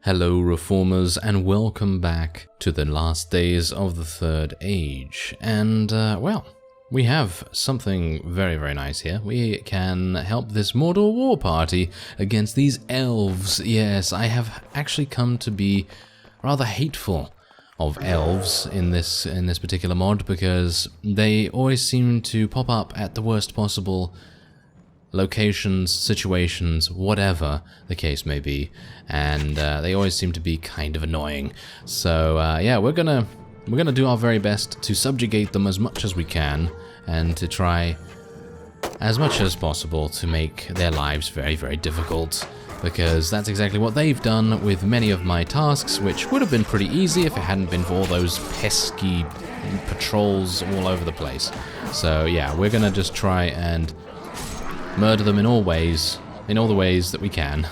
Hello Reformers, and welcome back to the last days of the Third Age. And, well, we have something very, very nice here. We can help this mortal war party against these elves. Yes, I have actually come to be rather hateful of elves in this particular mod, because they always seem to pop up at the worst possible locations, situations, whatever the case may be, and they always seem to be kind of annoying. So yeah, we're gonna do our very best to subjugate them as much as we can, and to try as much as possible to make their lives very, very difficult, because that's exactly what they've done with many of my tasks, which would have been pretty easy if it hadn't been for all those pesky patrols all over the place. So yeah, we're gonna just try and murder them in all the ways that we can,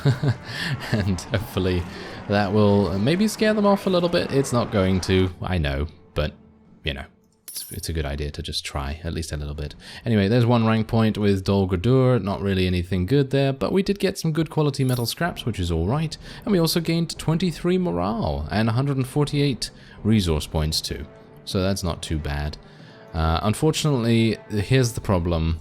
and hopefully that will maybe scare them off a little bit. It's not going to, I know, but you know, it's a good idea to just try at least a little bit. Anyway, there's one rank point with Dol Guldur, not really anything good there, but we did get some good quality metal scraps, which is alright, and we also gained 23 morale and 148 resource points too, so that's not too bad. Unfortunately, here's the problem.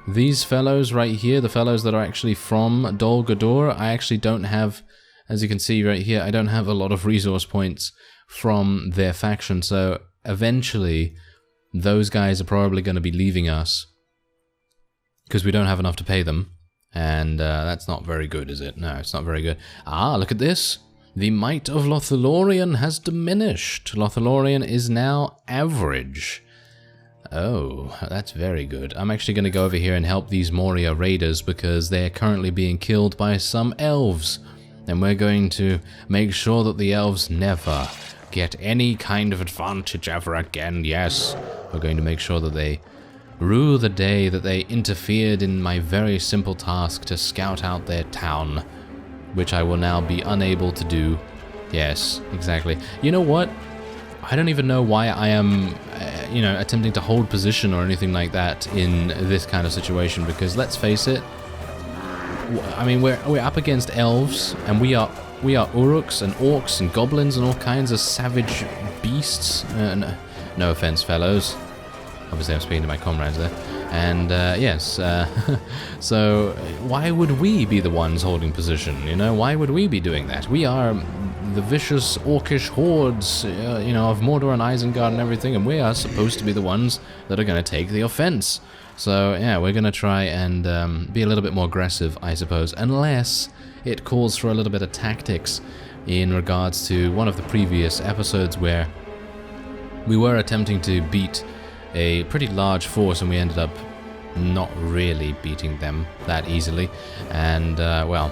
These fellows right here, the fellows that are actually from Dol Guldur, I actually don't have, as you can see right here, I don't have a lot of resource points from their faction, so eventually those guys are probably going to be leaving us because we don't have enough to pay them, and that's not very good, is it? No, it's not very good. Ah, look at this! The might of Lothlorien has diminished. Lothlorien is now average. Oh, that's very good. I'm actually going to go over here and help these Moria raiders, because they're currently being killed by some elves. And we're going to make sure that the elves never get any kind of advantage ever again. Yes, we're going to make sure that they rue the day that they interfered in my very simple task to scout out their town, which I will now be unable to do. Yes, exactly. You know what? I don't even know why I am, you know, attempting to hold position or anything like that in this kind of situation, because let's face it, I mean, we're up against elves, and we are Uruks and orcs and goblins and all kinds of savage beasts. No offense, fellows. Obviously, I'm speaking to my comrades there. And yes, so why would we be the ones holding position? You know, why would we be doing that? We are the vicious orcish hordes, you know, of Mordor and Isengard and everything, and we are supposed to be the ones that are going to take the offense. So yeah, we're going to try and be a little bit more aggressive, I suppose, unless it calls for a little bit of tactics in regards to one of the previous episodes where we were attempting to beat a pretty large force, and we ended up not really beating them that easily, and well,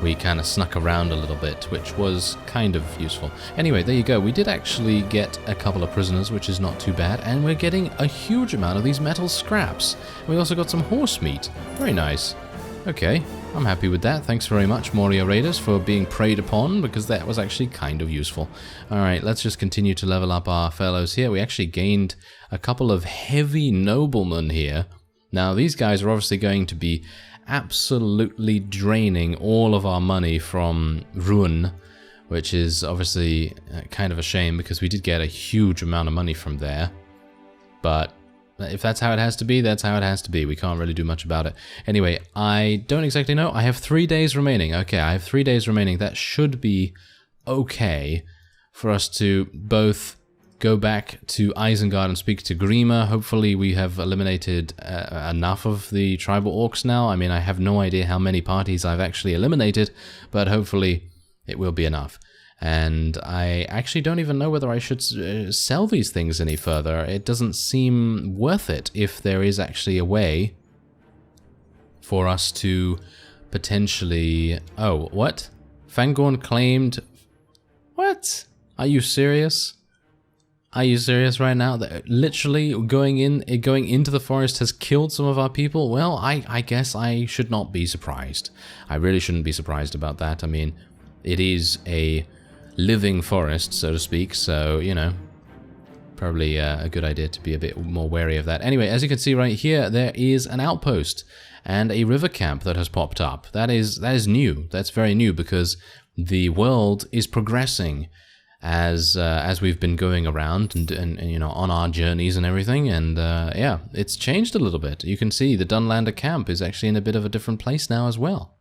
we kind of snuck around a little bit, which was kind of useful. Anyway, there you go. We did actually get a couple of prisoners, which is not too bad, and we're getting a huge amount of these metal scraps. We also got some horse meat. Very nice. Okay, I'm happy with that. Thanks very much, Moria Raiders, for being preyed upon, because that was actually kind of useful. Alright, let's just continue to level up our fellows here. We actually gained a couple of heavy noblemen here. Now, these guys are obviously going to be absolutely draining all of our money from Ruin, which is obviously kind of a shame, because we did get a huge amount of money from there. But if that's how it has to be, that's how it has to be. We can't really do much about it. Anyway, I don't exactly know. I have 3 days remaining. Okay, I have 3 days remaining. That should be okay for us to both go back to Isengard and speak to Grima. Hopefully we have eliminated enough of the tribal orcs now. I mean, I have no idea how many parties I've actually eliminated, but hopefully it will be enough. And I actually don't even know whether I should sell these things any further. It doesn't seem worth it if there is actually a way for us to potentially... Oh, what? Fangorn claimed... What? Are you serious? Are you serious right now? That literally going into the forest has killed some of our people? Well, I guess I should not be surprised. I really shouldn't be surprised about that. I mean, it is a living forest, so to speak, so, you know, probably a good idea to be a bit more wary of that. Anyway, as you can see right here, there is an outpost and a river camp that has popped up. That is new. That's very new, because the world is progressing as we've been going around and you know, on our journeys and everything, and yeah, it's changed a little bit. You can see the Dunlander camp is actually in a bit of a different place now as well.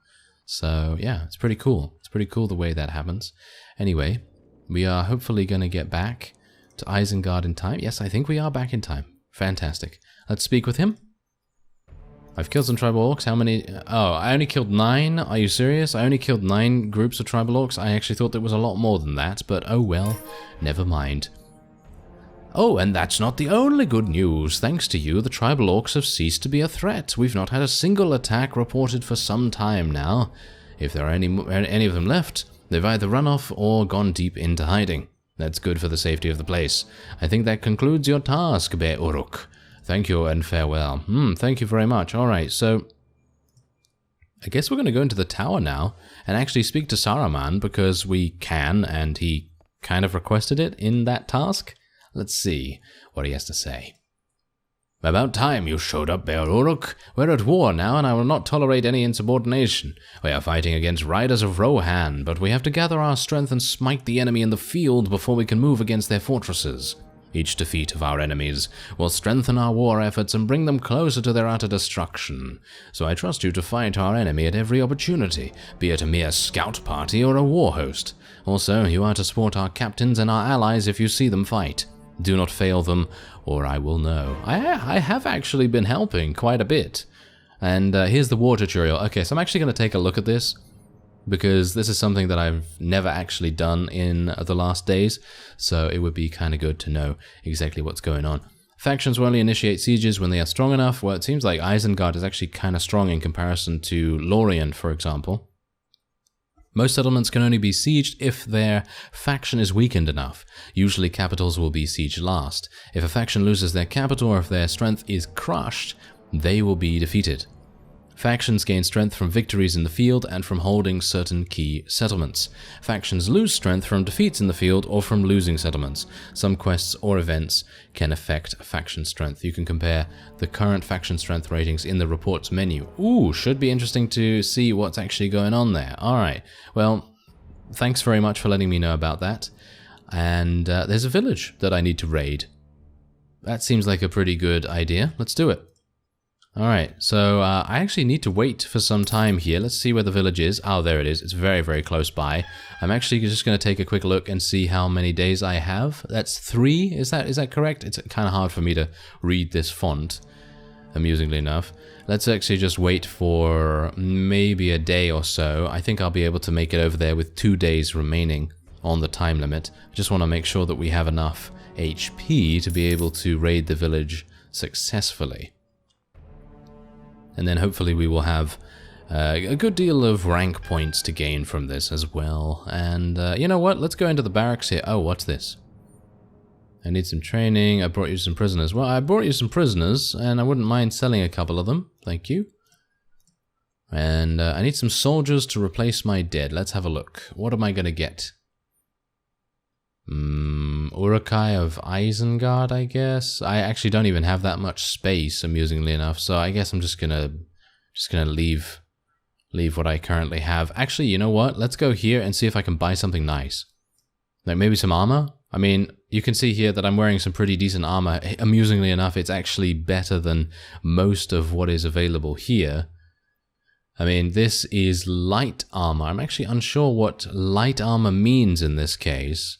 So yeah, it's pretty cool. It's pretty cool the way that happens. Anyway, we are hopefully going to get back to Isengard in time. Yes, I think we are back in time. Fantastic. Let's speak with him. I've killed some tribal orcs. How many? Oh, I only killed 9. Are you serious? I only killed 9 groups of tribal orcs. I actually thought there was a lot more than that, but oh well, never mind. Oh, and that's not the only good news. Thanks to you, the tribal orcs have ceased to be a threat. We've not had a single attack reported for some time now. If there are any of them left, they've either run off or gone deep into hiding. That's good for the safety of the place. I think that concludes your task, Bear Uruk. Thank you and farewell. Thank you very much. Alright, so I guess we're going to go into the tower now and actually speak to Saruman because we can, and he kind of requested it in that task. Let's see what he has to say. About time you showed up, Bear Uruk. We're at war now, and I will not tolerate any insubordination. We are fighting against riders of Rohan, but we have to gather our strength and smite the enemy in the field before we can move against their fortresses. Each defeat of our enemies will strengthen our war efforts and bring them closer to their utter destruction. So I trust you to fight our enemy at every opportunity, be it a mere scout party or a war host. Also, you are to support our captains and our allies if you see them fight. Do not fail them, or I will know. I have actually been helping quite a bit. And here's the war tutorial. Okay, so I'm actually going to take a look at this, because this is something that I've never actually done in the last days, so it would be kind of good to know exactly what's going on. Factions will only initiate sieges when they are strong enough. Well, it seems like Isengard is actually kind of strong in comparison to Lorien, for example. Most settlements can only be sieged if their faction is weakened enough. Usually capitals will be sieged last. If a faction loses their capital or if their strength is crushed, they will be defeated. Factions gain strength from victories in the field and from holding certain key settlements. Factions lose strength from defeats in the field or from losing settlements. Some quests or events can affect faction strength. You can compare the current faction strength ratings in the reports menu. Ooh, should be interesting to see what's actually going on there. Alright, well, thanks very much for letting me know about that. And there's a village that I need to raid. That seems like a pretty good idea. Let's do it. Alright, so I actually need to wait for some time here. Let's see where the village is. Oh, there it is. It's very, very close by. I'm actually just going to take a quick look and see how many days I have. That's 3, is that correct? It's kind of hard for me to read this font, amusingly enough. Let's actually just wait for maybe a day or so. I think I'll be able to make it over there with 2 days remaining on the time limit. I just want to make sure that we have enough HP to be able to raid the village successfully. And then hopefully we will have a good deal of rank points to gain from this as well. And you know what? Let's go into the barracks here. Oh, what's this? I need some training. I brought you some prisoners. Well, I brought you some prisoners, and I wouldn't mind selling a couple of them. Thank you. And I need some soldiers to replace my dead. Let's have a look. What am I going to get? Uruk-hai of Isengard, I guess. I actually don't even have that much space, amusingly enough, so I guess I'm just gonna leave what I currently have. Actually, you know what? Let's go here and see if I can buy something nice. Like maybe some armor? I mean, you can see here that I'm wearing some pretty decent armor. Amusingly enough, it's actually better than most of what is available here. I mean, this is light armor. I'm actually unsure what light armor means in this case.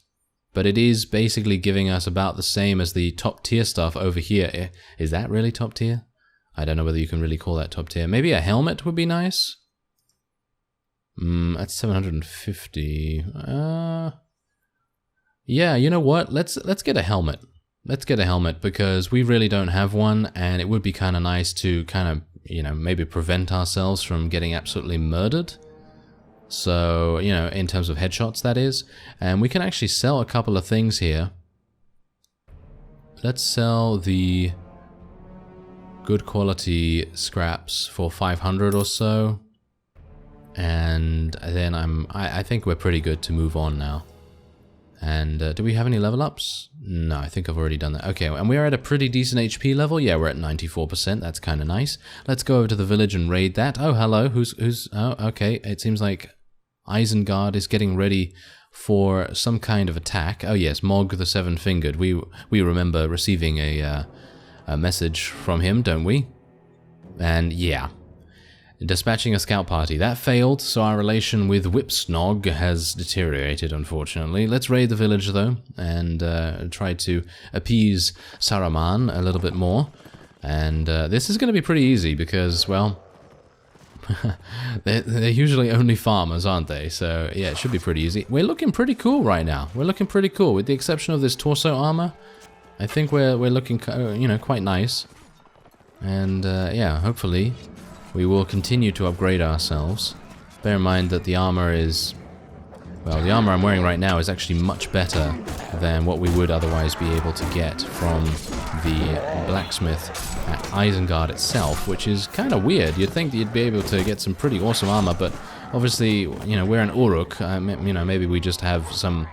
But it is basically giving us about the same as the top tier stuff over here. Is that really top tier? I don't know whether you can really call that top tier. Maybe a helmet would be nice. That's 750. Yeah, you know what? Let's get a helmet. Let's get a helmet because we really don't have one, and it would be kind of nice to kind of, you know, maybe prevent ourselves from getting absolutely murdered. So, you know, in terms of headshots, that is. And we can actually sell a couple of things here. Let's sell the good quality scraps for 500 or so. And then I think we're pretty good to move on now. And do we have any level ups? No, I think I've already done that. Okay, and we're at a pretty decent HP level. Yeah, we're at 94%. That's kind of nice. Let's go over to the village and raid that. Oh, hello. Who's? Oh, okay. It seems like Isengard is getting ready for some kind of attack. Oh yes, Mog the Seven-Fingered. We remember receiving a message from him, don't we? And yeah, dispatching a scout party. That failed, so our relation with Whipsnog has deteriorated, unfortunately. Let's raid the village, though, and try to appease Saruman a little bit more. And this is going to be pretty easy because, well, they're usually only farmers, aren't they? So, yeah, it should be pretty easy. We're looking pretty cool right now. We're looking pretty cool. With the exception of this torso armor, I think we're looking, you know, quite nice. And, yeah, hopefully we will continue to upgrade ourselves. Bear in mind that the armor is... Well, the armor I'm wearing right now is actually much better than what we would otherwise be able to get from the blacksmith at Isengard itself, which is kind of weird. You'd think that you'd be able to get some pretty awesome armor, but obviously, you know, we're an Uruk. You know, maybe we just have some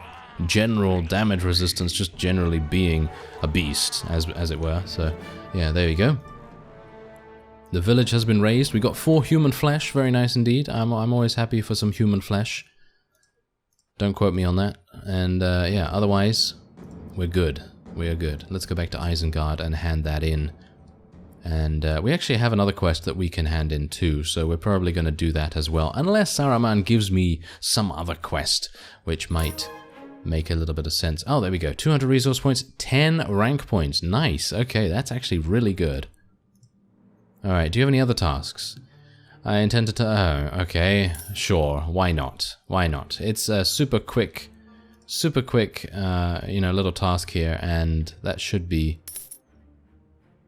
general damage resistance, just generally being a beast, as it were. So, yeah, there you go. The village has been raised. We got 4 human flesh. Very nice indeed. I'm always happy for some human flesh. Don't quote me on that. And yeah, otherwise, we're good. We are good. Let's go back to Isengard and hand that in. And we actually have another quest that we can hand in too, so we're probably going to do that as well. Unless Saruman gives me some other quest, which might make a little bit of sense. Oh, there we go. 200 resource points, 10 rank points. Nice. Okay, that's actually really good. Alright, do you have any other tasks? I intend to... Oh, okay, sure, why not? Why not? It's a super quick, you know, little task here, and that should be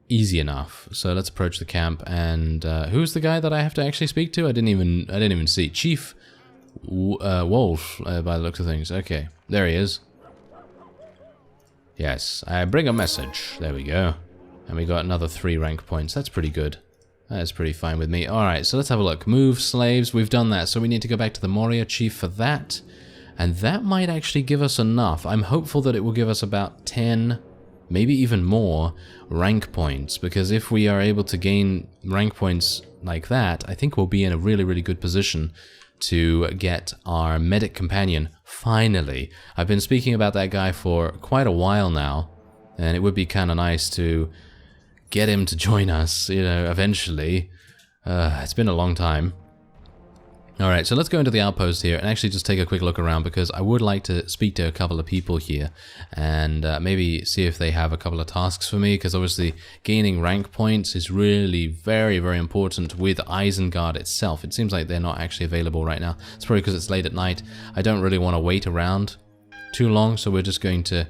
easy enough. So let's approach the camp, and who's the guy that I have to actually speak to? I didn't even see. Chief Wolf, by the looks of things. Okay, there he is. Yes, I bring a message. There we go. And we got another 3 rank points. That's pretty good. That's pretty fine with me. Alright, so let's have a look. Move slaves. We've done that. So we need to go back to the Moria chief for that. And that might actually give us enough. I'm hopeful that it will give us about 10, maybe even more, rank points. Because if we are able to gain rank points like that, I think we'll be in a really, really good position to get our medic companion, finally. I've been speaking about that guy for quite a while now. And it would be kind of nice to get him to join us, you know, eventually. It's been a long time. Alright, so let's go into the outpost here and actually just take a quick look around because I would like to speak to a couple of people here and maybe see if they have a couple of tasks for me, because obviously gaining rank points is really very, very important with Isengard itself. It seems like they're not actually available right now. It's probably because it's late at night. I don't really want to wait around too long, so we're just going to...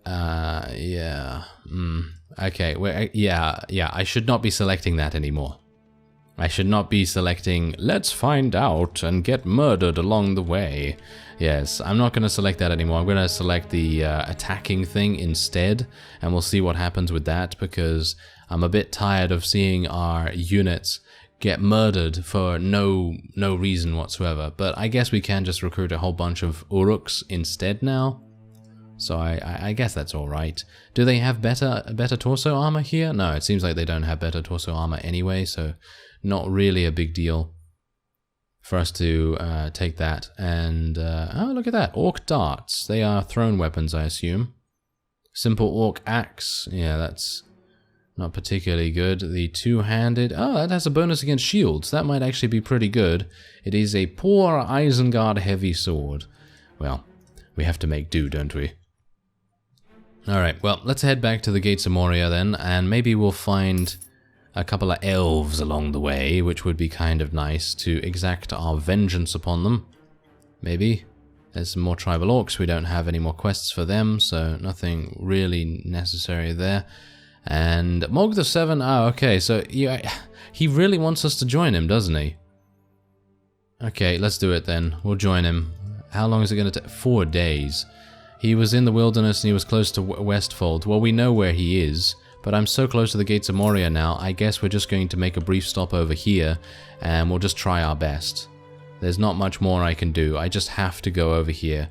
yeah. Okay, yeah, I should not be selecting that anymore. I should not be selecting, let's find out and get murdered along the way. Yes, I'm not going to select that anymore. I'm going to select the attacking thing instead, and we'll see what happens with that, because I'm a bit tired of seeing our units get murdered for no reason whatsoever. But I guess we can just recruit a whole bunch of Uruks instead now. So I guess that's alright. Do they have better torso armor here? No, it seems like they don't have better torso armor anyway, so not really a big deal for us to take that. And, oh, look at that. Orc darts. They are thrown weapons, I assume. Simple orc axe. Yeah, that's not particularly good. The two-handed. Oh, that has a bonus against shields. That might actually be pretty good. It is a poor Isengard heavy sword. Well, we have to make do, don't we? Alright, well, let's head back to the Gates of Moria then, and maybe we'll find a couple of elves along the way, which would be kind of nice to exact our vengeance upon them. Maybe. There's some more tribal orcs. We don't have any more quests for them, so nothing really necessary there. And Mog the Seven, oh, okay, so yeah, he really wants us to join him, doesn't he? Okay, let's do it then. We'll join him. How long is it going to take? 4 days. He was in the wilderness and he was close to Westfold. Well, we know where he is, but I'm so close to the Gates of Moria now, I guess we're just going to make a brief stop over here, and we'll just try our best. There's not much more I can do. I just have to go over here.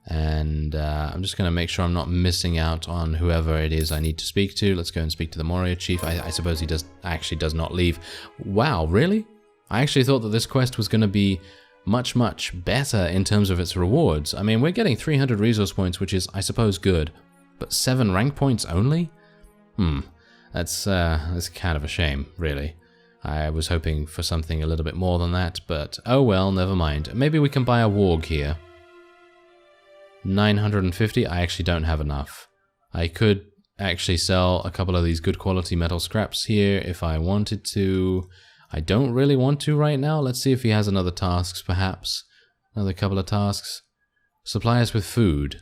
And I'm just going to make sure I'm not missing out on whoever it is I need to speak to. Let's go and speak to the Moria chief. I suppose he actually does not leave. Wow, really? I actually thought that this quest was going to be much, much better in terms of its rewards. I mean, we're getting 300 resource points, which is, I suppose, good. But 7 rank points only? That's kind of a shame, really. I was hoping for something a little bit more than that, but oh well, never mind. Maybe we can buy a warg here. 950? I actually don't have enough. I could actually sell a couple of these good quality metal scraps here if I wanted to. I don't really want to right now. Let's see if he has another tasks, perhaps. Another couple of tasks. Supply us with food.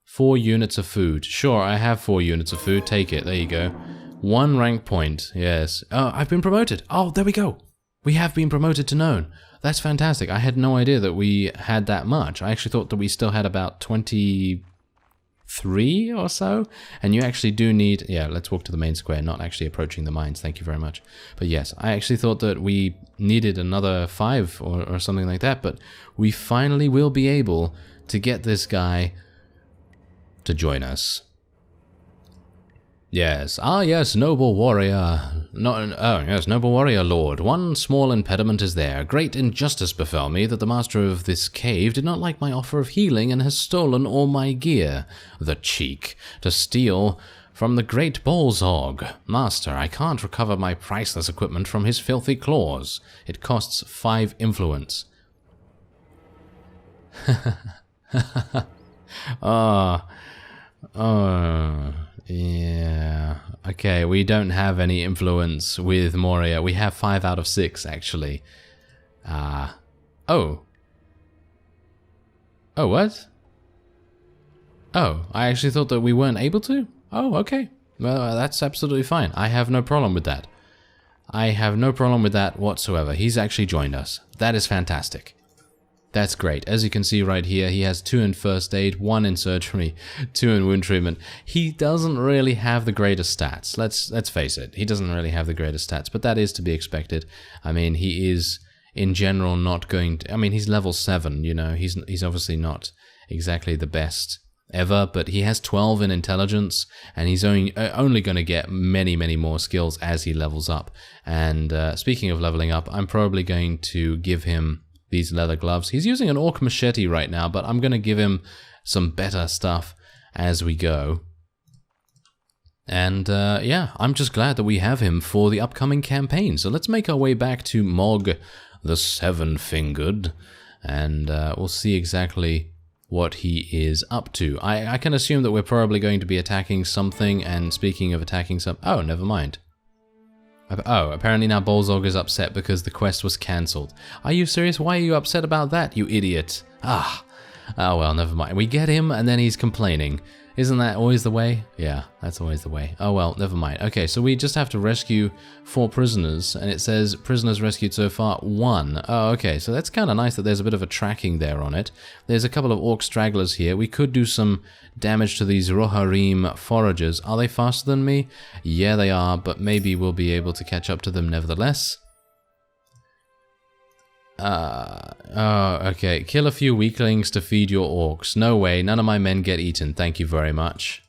4 units of food. Sure, I have 4 units of food. Take it. There you go. 1 rank point. Yes. Oh, I've been promoted. Oh, there we go. We have been promoted to known. That's fantastic. I had no idea that we had that much. I actually thought that we still had about 23 or so. And you actually do need... Yeah, let's walk to the main square, not actually approaching the mines. Thank you very much. But yes, I actually thought that we needed another 5 or something like that. But we finally will be able to get this guy to join us. Yes. Ah, yes, noble warrior. Noble warrior lord. One small impediment is there. Great injustice befell me that the master of this cave did not like my offer of healing and has stolen all my gear. The cheek to steal from the great Bolzog. Master, I can't recover my priceless equipment from his filthy claws. It costs 5 influence. Yeah. Okay, we don't have any influence with Moria. We have 5 out of 6, actually. Oh. Oh, what? Oh, I actually thought that we weren't able to? Oh, okay. Well, that's absolutely fine. I have no problem with that. I have no problem with that whatsoever. He's actually joined us. That is fantastic. That's great. As you can see right here, he has 2 in first aid, 1 in surgery, 2 in wound treatment. He doesn't really have the greatest stats. Let's face it. He doesn't really have the greatest stats, but that is to be expected. I mean, he is in general not going to... I mean, he's level 7, you know. He's obviously not exactly the best ever, but he has 12 in intelligence, and he's only going to get many, many more skills as he levels up. And speaking of leveling up, I'm probably going to give him these leather gloves. He's using an orc machete right now, but I'm going to give him some better stuff as we go. And yeah, I'm just glad that we have him for the upcoming campaign. So let's make our way back to Mog the Seven-Fingered, and we'll see exactly what he is up to. I can assume that we're probably going to be attacking something, and speaking of attacking some... Oh, never mind. Oh, apparently now Bolzog is upset because the quest was cancelled. Are you serious? Why are you upset about that, you idiot? Oh well, never mind. We get him and then he's complaining. Isn't that always the way? Yeah, that's always the way. Oh well, never mind. Okay, so we just have to rescue 4 prisoners, and it says prisoners rescued so far 1. Oh, okay, so that's kind of nice that there's a bit of a tracking there on it. There's a couple of orc stragglers here. We could do some damage to these Rohirrim foragers. Are they faster than me? Yeah, they are, but maybe we'll be able to catch up to them nevertheless. Oh, okay. Kill a few weaklings to feed your orcs. No way, none of my men get eaten. Thank you very much.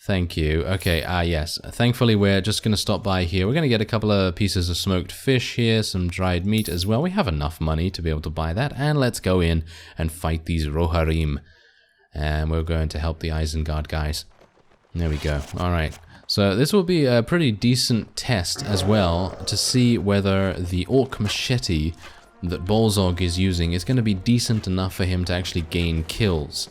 Thank you. Okay, yes. Thankfully, we're just going to stop by here. We're going to get a couple of pieces of smoked fish here, some dried meat as well. We have enough money to be able to buy that. And let's go in and fight these Rohirrim. And we're going to help the Isengard guys. There we go. Alright. So this will be a pretty decent test as well to see whether the orc machete that Bolzog is using is going to be decent enough for him to actually gain kills.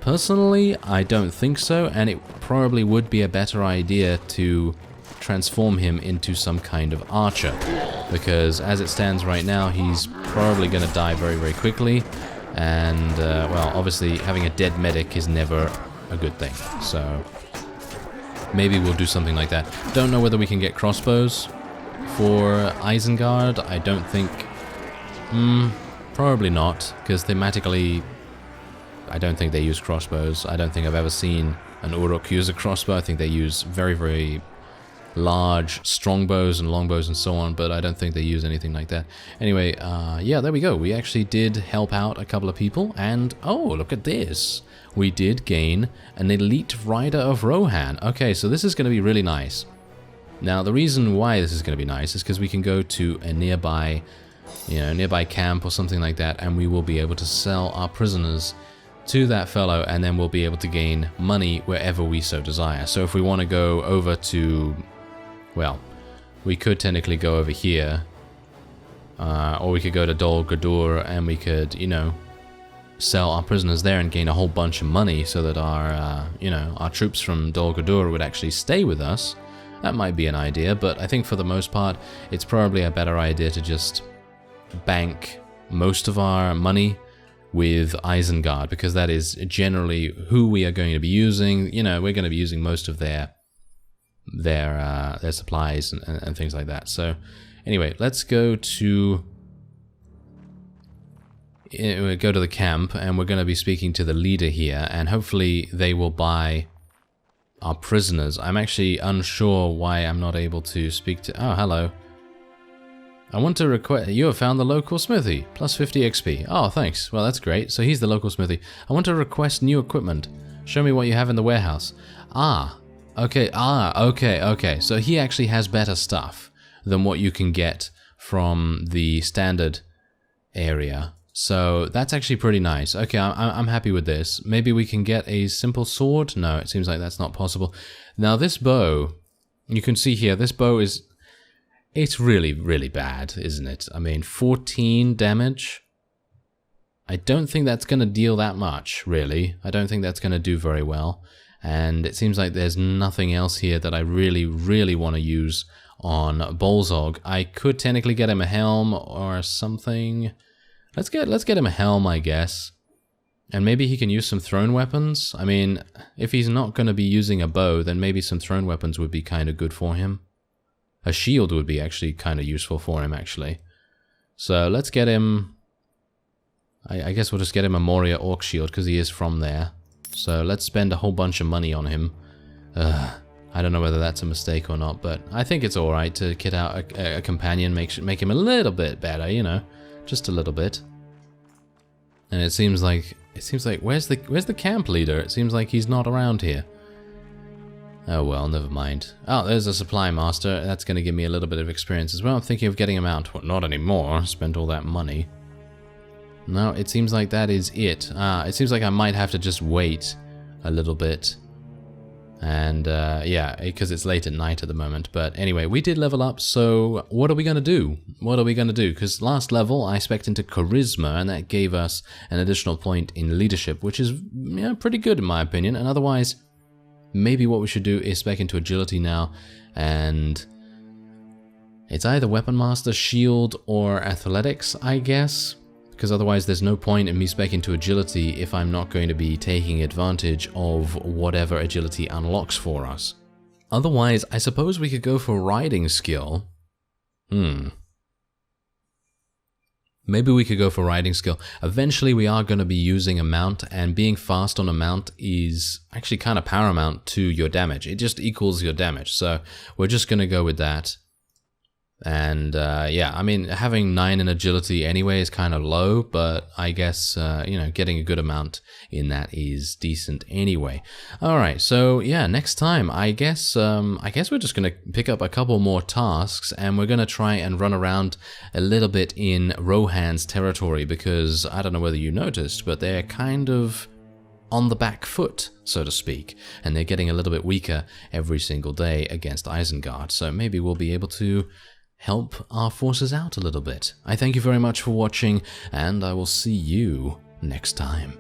Personally, I don't think so, and it probably would be a better idea to transform him into some kind of archer, because as it stands right now, he's probably going to die very, very quickly, and, well, obviously having a dead medic is never a good thing, so maybe we'll do something like that. Don't know whether we can get crossbows for Isengard. I don't think... probably not, because thematically, I don't think they use crossbows. I don't think I've ever seen an Uruk use a crossbow. I think they use very, very large strongbows and longbows and so on, but I don't think they use anything like that. Anyway, yeah, there we go. We actually did help out a couple of people, and oh, look at this. We did gain an elite rider of Rohan. Okay, so this is going to be really nice. Now, the reason why this is going to be nice is because we can go to a nearby you know, nearby camp or something like that, and we will be able to sell our prisoners to that fellow, and then we'll be able to gain money wherever we so desire. So if we want to go over to, well, we could technically go over here, or we could go to Dol Guldur and we could, you know, sell our prisoners there and gain a whole bunch of money so that our, you know, our troops from Dol Guldur would actually stay with us. That might be an idea, but I think for the most part, it's probably a better idea to just bank most of our money with Isengard, because that is generally who we are going to be using. You know, we're going to be using most of their supplies and things like that. So anyway, let's go to the camp, and we're going to be speaking to the leader here, and hopefully they will buy our prisoners. I'm actually unsure why I'm not able to speak to... Oh, hello. I want to request... You have found the local smithy. Plus 50 XP. Oh, thanks. Well, that's great. So he's the local smithy. I want to request new equipment. Show me what you have in the warehouse. Ah, okay. Okay. So he actually has better stuff than what you can get from the standard area. So that's actually pretty nice. Okay, I'm happy with this. Maybe we can get a simple sword? No, it seems like that's not possible. Now this bow, you can see here, this bow is... It's really, really bad, isn't it? I mean, 14 damage. I don't think that's going to deal that much, really. I don't think that's going to do very well. And it seems like there's nothing else here that I really, really want to use on Bolzog. I could technically get him a helm or something. Let's get him a helm, I guess. And maybe he can use some thrown weapons. I mean, if he's not going to be using a bow, then maybe some thrown weapons would be kind of good for him. A shield would be actually kind of useful for him, actually. So let's get him... I guess we'll just get him a Moria Orc shield, because he is from there. So let's spend a whole bunch of money on him. I don't know whether that's a mistake or not, but I think it's alright to kit out a companion, make him a little bit better, you know. Just a little bit. And it seems like where's the camp leader? It seems like he's not around here. Oh well, never mind. Oh, there's a supply master. That's going to give me a little bit of experience as well. I'm thinking of getting him out. Well, not anymore. Spent all that money. No, it seems like that is it. It seems like I might have to just wait a little bit. And yeah, because it's late at night at the moment. But anyway, we did level up, so what are we going to do? What are we going to do? Because last level I spec'd into Charisma, and that gave us an additional point in Leadership, which is pretty good in my opinion. And otherwise, maybe what we should do is spec into Agility now, and it's either Weapon Master, Shield, or Athletics, I guess. Because otherwise there's no point in me spec'ing to Agility if I'm not going to be taking advantage of whatever Agility unlocks for us. Otherwise, I suppose we could go for Riding Skill. Maybe we could go for Riding Skill. Eventually we are going to be using a mount, and being fast on a mount is actually kind of paramount to your damage. It just equals your damage, so we're just going to go with that. And yeah, I mean, having 9 in agility anyway is kind of low, but I guess, you know, getting a good amount in that is decent anyway. Alright, so yeah, next time, I guess we're just going to pick up a couple more tasks, and we're going to try and run around a little bit in Rohan's territory, because I don't know whether you noticed, but they're kind of on the back foot, so to speak, and they're getting a little bit weaker every single day against Isengard, so maybe we'll be able to help our forces out a little bit. I thank you very much for watching, and I will see you next time.